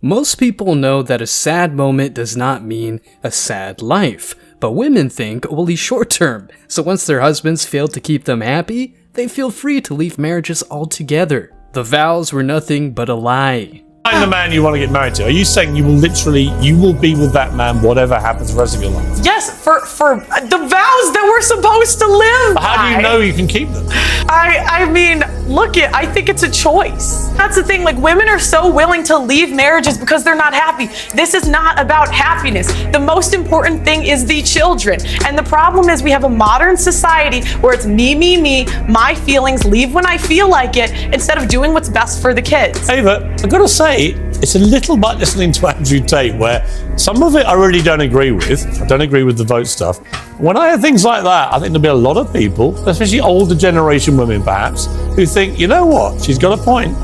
Most people know that a sad moment does not mean a sad life, but women think only short term, so once their husbands fail to keep them happy, they feel free to leave marriages altogether. The vows were nothing but a lie. Find the man you want to get married to. Are you saying you will be with that man whatever happens the rest of your life? Yes, for the vows that we're supposed to live by. How do you know you can keep them? I mean, I think it's a choice. That's the thing, like women are so willing to leave marriages because they're not happy. This is not about happiness. The most important thing is the children. And the problem is we have a modern society where it's me, my feelings, leave when I feel like it, instead of doing what's best for the kids. Ava, I've got to say, it's a little bit listening to Andrew Tate where some of it I really don't agree with. I don't agree with the vote stuff. When I hear things like that, I think there'll be a lot of people, especially older generation women perhaps, who think, you know what, she's got a point.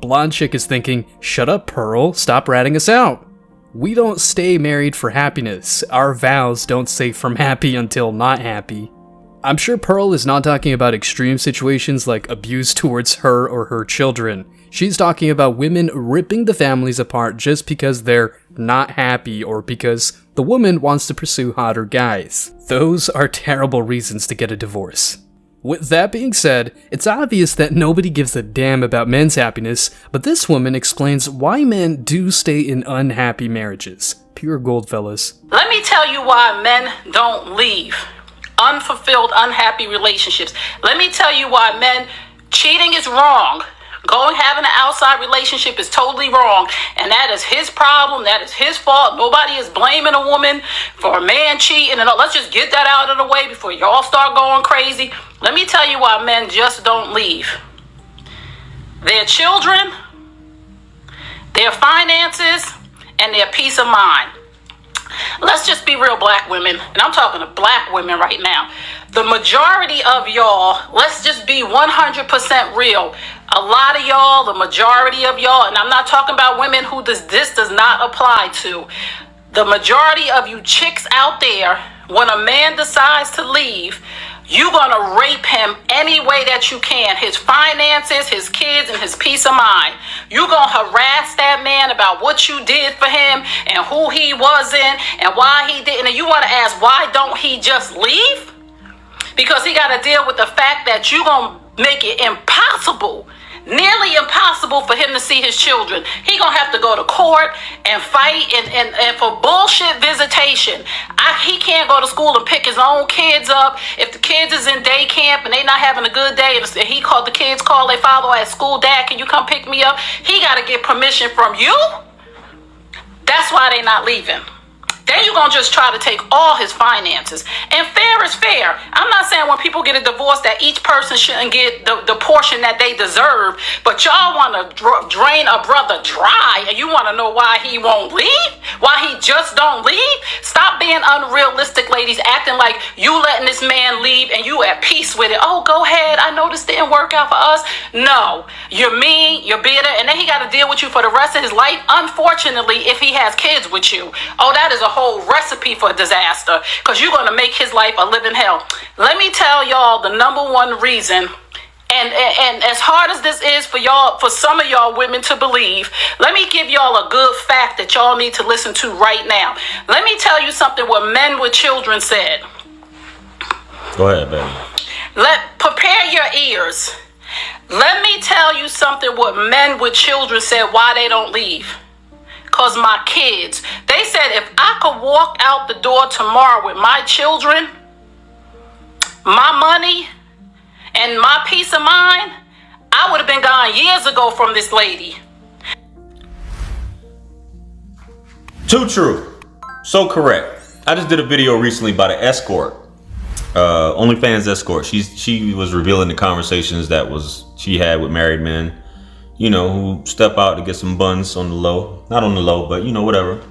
Blonde chick is thinking, shut up Pearl, stop ratting us out. We don't stay married for happiness. Our vows don't say from happy until not happy. I'm sure Pearl is not talking about extreme situations like abuse towards her or her children. She's talking about women ripping the families apart just because they're not happy or because the woman wants to pursue hotter guys. Those are terrible reasons to get a divorce. With that being said, it's obvious that nobody gives a damn about men's happiness, but this woman explains why men do stay in unhappy marriages. Pure gold, fellas. Let me tell you why men don't leave unfulfilled, unhappy relationships. Let me tell you why cheating is wrong. Having an outside relationship is totally wrong, and that is his problem. That is his fault. Nobody is blaming a woman for a man cheating. And let's just get that out of the way before y'all start going crazy. Let me tell you why men just don't leave. Their children, their finances, and their peace of mind. Let's just be real, black women, and I'm talking to black women right now. The majority of y'all, let's just be 100% real. A lot of y'all, the majority of y'all, and I'm not talking about women who this does not apply to. The majority of you chicks out there, when a man decides to leave, you're gonna rape him any way that you can. His finances, his kids, and his peace of mind. You're gonna harass that man about what you did for him and who he wasn't and why he didn't. And you wanna ask, why don't he just leave? Because he gotta deal with the fact that you're gonna make it impossible, nearly impossible for him to see his children. He gonna have to go to court and fight and for bullshit visitation. He can't go to school and pick his own kids up. If the kids is in day camp and they not having a good day, and the kids call their father at school, Dad, can you come pick me up? He gotta get permission from you. That's why they not leaving. Then you're going to just try to take all his finances. And fair is fair. I'm not saying when people get a divorce that each person shouldn't get the portion that they deserve, but y'all want to drain a brother dry, and you want to know why he won't leave? Why he just don't leave? Stop being unrealistic, ladies, acting like you letting this man leave and you at peace with it. Oh, go ahead. I know this didn't work out for us. No, you're mean, you're bitter, and then he got to deal with you for the rest of his life. Unfortunately, if he has kids with you, oh, that is a whole recipe for disaster, because you're going to make his life a living hell. Let me tell y'all the number one reason, and as hard as this is for y'all, for some of y'all women to believe, let me give y'all a good fact that y'all need to listen to right now. Let me tell you something what men with children said. Go ahead, baby. Prepare your ears. Let me tell you something what men with children said why they don't leave. Because my kids, they said if I could walk out the door tomorrow with my children, my money, and my peace of mind, I would have been gone years ago from this lady. Too true. So correct. I just did a video recently about an escort. OnlyFans escort. She was revealing the conversations she had with married men, you know, who step out to get some buns on the low. Not on the low, but you know, whatever.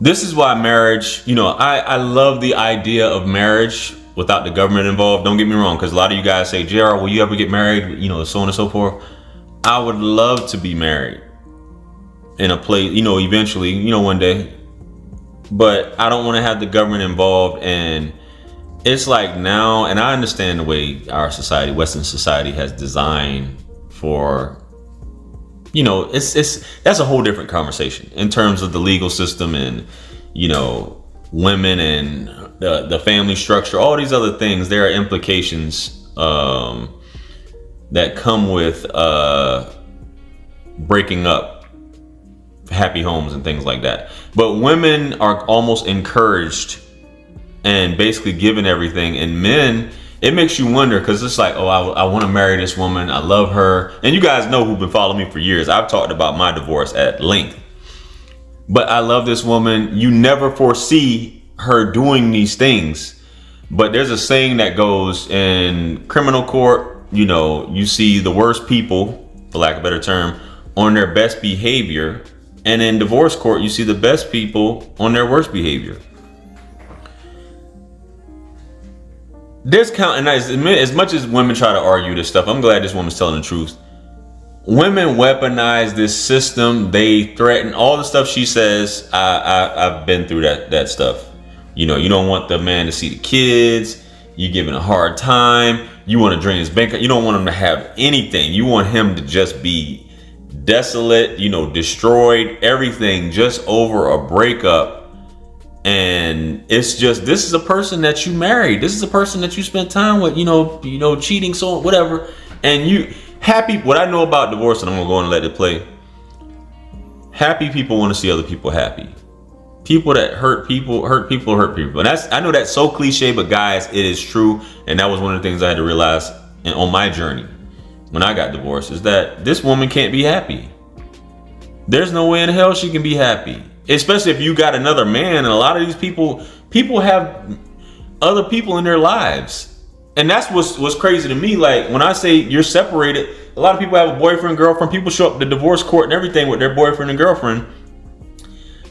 This is why marriage, you know, I love the idea of marriage without the government involved. Don't get me wrong, because a lot of you guys say, JR, will you ever get married? You know, so on and so forth. I would love to be married in a place, you know, eventually, you know, one day. But I don't want to have the government involved. And it's like now, and I understand the way our society, Western society, has designed for, you know, it's that's a whole different conversation in terms of the legal system and, you know, women and the family structure, all these other things. There are implications that come with breaking up happy homes and things like that. But women are almost encouraged and basically given everything, and men, it makes you wonder, because it's like, oh, I want to marry this woman, I love her. And you guys know, who've been following me for years, I've talked about my divorce at length. But I love this woman. You never foresee her doing these things. But there's a saying that goes in criminal court, you know, you see the worst people, for lack of a better term, on their best behavior. And in divorce court, you see the best people on their worst behavior. There's counting, as much as women try to argue this stuff, I'm glad this woman's telling the truth. Women weaponize this system. They threaten all the stuff she says. I've been through that stuff. You know, you don't want the man to see the kids. You giving a hard time. You want to drain his bank. You don't want him to have anything. You want him to just be desolate, you know, destroyed, everything, just over a breakup. And it's just, this is a person that you married. This is a person that you spent time with, you know, cheating, so whatever. And you happy. What I know about divorce, and I'm gonna go and let it play. Happy people want to see other people happy. People that hurt people. And I know that's so cliche, but guys, it is true. And that was one of the things I had to realize on my journey when I got divorced, is that this woman can't be happy. There's no way in hell she can be happy. Especially if you got another man, and a lot of these people have other people in their lives. And that's what's crazy to me. Like, when I say you're separated, a lot of people have a boyfriend, girlfriend. People show up at the divorce court and everything with their boyfriend and girlfriend.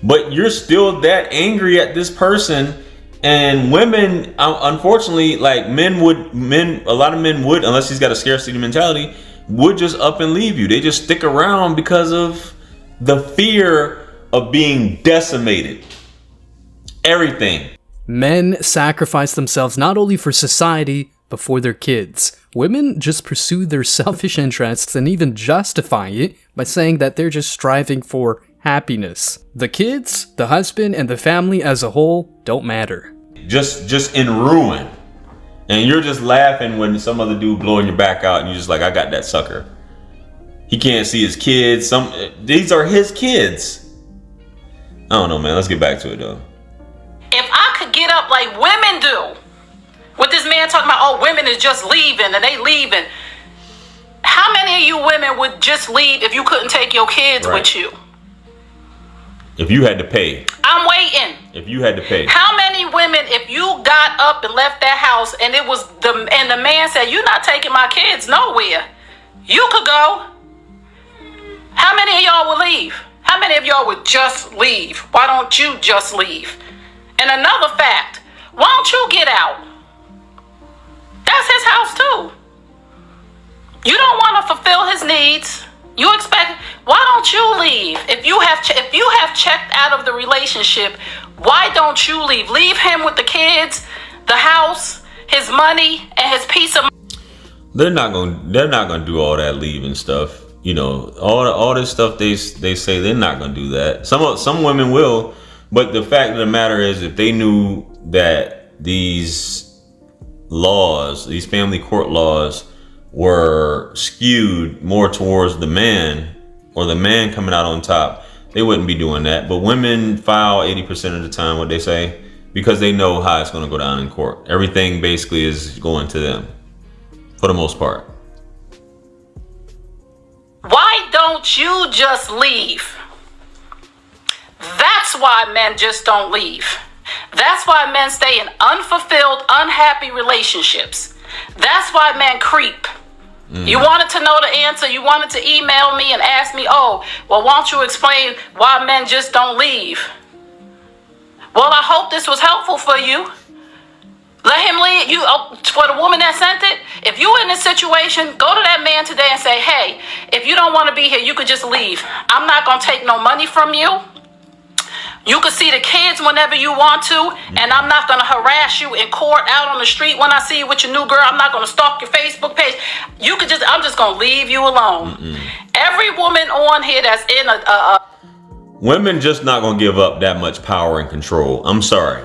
But you're still that angry at this person. And women, unfortunately, like a lot of men would, unless he's got a scarcity mentality, would just up and leave you. They just stick around because of the fear of being decimated. Everything. Men sacrifice themselves not only for society, but for their kids. Women just pursue their selfish interests and even justify it by saying that they're just striving for happiness. The kids, the husband, and the family as a whole don't matter. Just in ruin. And you're just laughing when some other dude blowing your back out, and you're just like, I got that sucker. He can't see his kids. These are his kids. I don't know, man. Let's get back to it, though. If I could get up like women do, with this man talking about, oh, women is just leaving and they leaving. How many of you women would just leave if you couldn't take your kids with you? If you had to pay. I'm waiting. If you had to pay. How many women, if you got up and left that house and the man said, you're not taking my kids nowhere, you could go. How many of y'all would leave? How many of y'all would just leave? Why don't you just leave? And another fact, why don't you get out? That's his house too. You don't want to fulfill his needs. You expect, why don't you leave? If you have checked out of the relationship, why don't you leave? Leave him with the kids, the house, his money, and his peace of mind. They're not gonna do all that leaving stuff. You know, all this stuff they say, they're not gonna do that. Some women will, but the fact of the matter is, if they knew that these laws, these family court laws, were skewed more towards the man, or the man coming out on top, they wouldn't be doing that. But women file 80% of the time, what they say, because they know how it's going to go down in court. Everything basically is going to them, for the most part. Why don't you just leave? That's why men just don't leave. That's why men stay in unfulfilled, unhappy relationships. That's why men creep. You wanted to know the answer. You wanted to email me and ask me, oh, well, why don't you explain why men just don't leave? Well, I hope this was helpful for you. Let him leave. For the woman that sent it, if you're in this situation, go to that man today and say, hey, if you don't want to be here, you could just leave. I'm not going to take no money from you. You can see the kids whenever you want to, and I'm not going to harass you in court, out on the street when I see you with your new girl. I'm not going to stalk your Facebook page. I'm just going to leave you alone. Every woman on here that's in Women just not going to give up that much power and control. I'm sorry.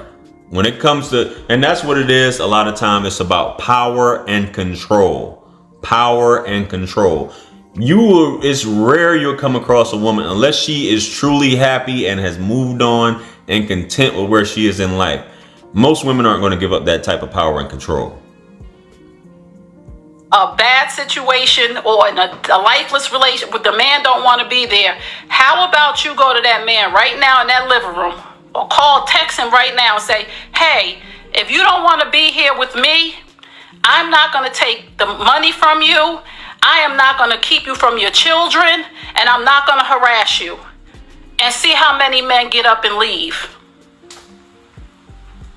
When it comes to, and that's what it is, a lot of time it's about power and control. Power and control. It's rare you'll come across a woman, unless she is truly happy and has moved on and content with where she is in life. Most women aren't going to give up that type of power and control. a bad situation or in a lifeless relationship with the man don't want to be there, how about you go to that man right now in that living room or text him right now and say, hey, if you don't want to be here with me, I'm not going to take the money from you. I am not going to keep you from your children, and I'm not going to harass you. And see how many men get up and leave.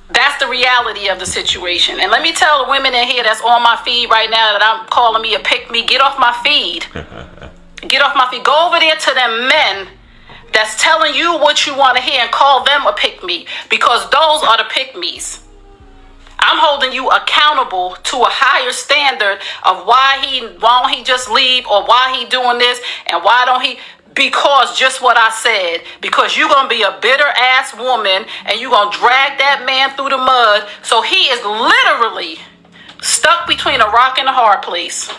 That's the reality of the situation. And let me tell the women in here that's on my feed right now that I'm calling me a pick-me, get off my feed. Get off my feed. Go over there to them men that's telling you what you want to hear and call them a pick-me, because those are the pick-me's. I'm holding you accountable to a higher standard of why won't he just leave, or why he doing this, and why don't he? Because just what I said, because you're going to be a bitter ass woman and you're going to drag that man through the mud. So he is literally stuck between a rock and a hard place.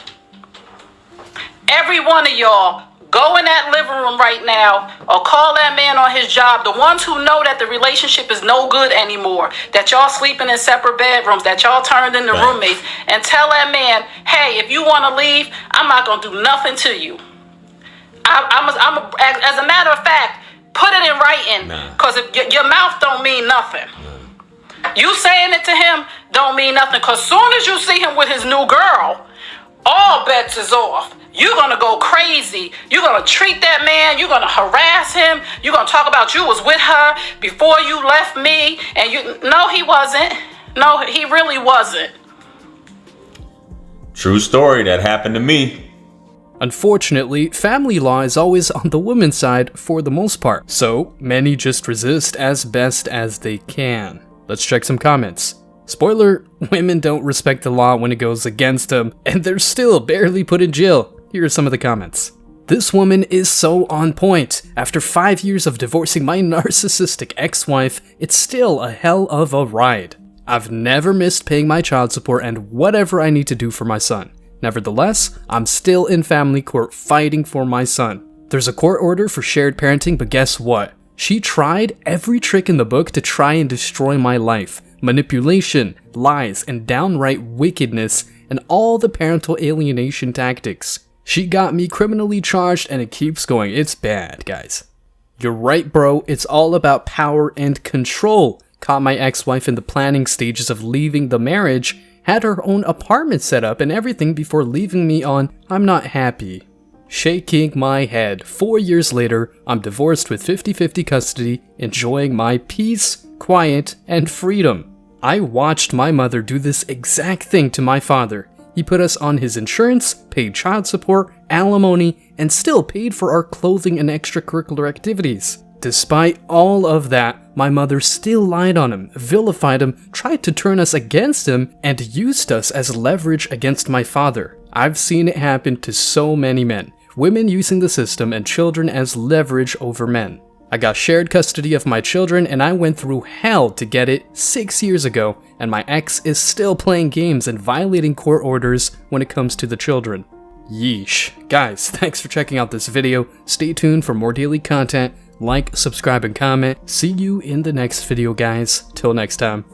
Every one of y'all, go in that living room right now or call that man on his job. The ones who know that the relationship is no good anymore, that y'all sleeping in separate bedrooms, that y'all turned into roommates, and tell that man, hey, if you want to leave, I'm not going to do nothing to you. As a matter of fact, put it in writing, because if your mouth don't mean nothing. You saying it to him don't mean nothing, because soon as you see him with his new girl, all bets is off. You're going to go crazy. You're going to treat that man. You're going to harass him. You're going to talk about you was with her before you left me. And no, he wasn't. No, he really wasn't. True story. That happened to me. Unfortunately, family law is always on the women's side for the most part, so many just resist as best as they can. Let's check some comments. Spoiler, women don't respect the law when it goes against them, and they're still barely put in jail. Here are some of the comments. This woman is so on point. After 5 years of divorcing my narcissistic ex-wife, it's still a hell of a ride. I've never missed paying my child support and whatever I need to do for my son. Nevertheless, I'm still in family court fighting for my son. There's a court order for shared parenting, but guess what? She tried every trick in the book to try and destroy my life. Manipulation, lies, and downright wickedness, and all the parental alienation tactics. She got me criminally charged, and it keeps going. It's bad, guys. You're right, bro. It's all about power and control. Caught my ex-wife in the planning stages of leaving the marriage, had her own apartment set up and everything before leaving me on I'm not happy. Shaking my head. 4 years later, I'm divorced with 50-50 custody, enjoying my peace, quiet, and freedom. I watched my mother do this exact thing to my father. He put us on his insurance, paid child support, alimony, and still paid for our clothing and extracurricular activities. Despite all of that, my mother still lied on him, vilified him, tried to turn us against him, and used us as leverage against my father. I've seen it happen to so many men, women using the system and children as leverage over men. I got shared custody of my children and I went through hell to get it 6 years ago, and my ex is still playing games and violating court orders when it comes to the children. Yeesh. Guys, thanks for checking out this video. Stay tuned for more daily content. Like, subscribe, and comment. See you in the next video, guys. Till next time.